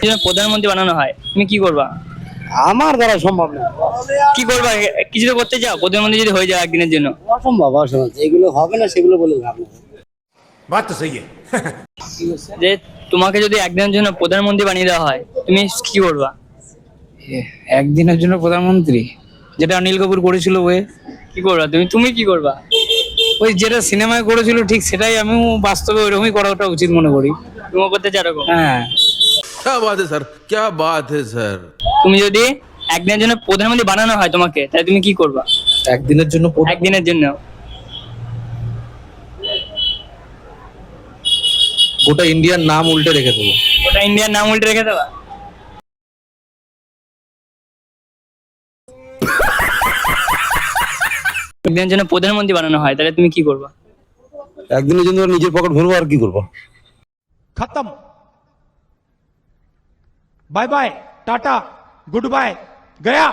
যদি প্রধানমন্ত্রী বানানো হয় তুমি কি করবা? আমার দ্বারা সম্ভব না। কি করবা? কিছু তো করতে চাও? প্রধানমন্ত্রী যদি হয়ে যায় একদিনের জন্য? অসম্ভব, অসম্ভব, এগুলো হবে না, সেগুলো বলে লাভ নেই। बात तो सही है। যে তোমাকে যদি একদিনের জন্য প্রধানমন্ত্রী বানিয়ে দেওয়া হয় তুমি কি করবা? একদিনের জন্য প্রধানমন্ত্রী, যেটা অনিল কাপুর করেছিল ওয়ে, কি করবা তুমি? তুমি কি করবা? ওই যেটা সিনেমায় করেছিল ঠিক সেটাই আমিও বাস্তবে ওইরকমই করাটা উচিত মনে করি। তুমিও করতে চাও এরকম? হ্যাঁ। क्या बात है सर, क्या बात है सर। তুমি যদি একদিনের জন্য প্রধানমন্ত্রী বানানো হয় তোমাকে, তাহলে তুমি কি করবা? একদিনের জন্য একদিনের জন্য গোটা ইন্ডিয়ার নাম উল্টে রেখে দেবো। ওটা ইন্ডিয়ার নাম উল্টে রেখে দেওয়া? একদিনের জন্য প্রধানমন্ত্রী বানানো হয় তাহলে তুমি কি করবা? একদিনের জন্য নিজের পকেট ভরবো, আর কি করবো? खत्म। बाय बाय, टाटा, गुड बाय, गया।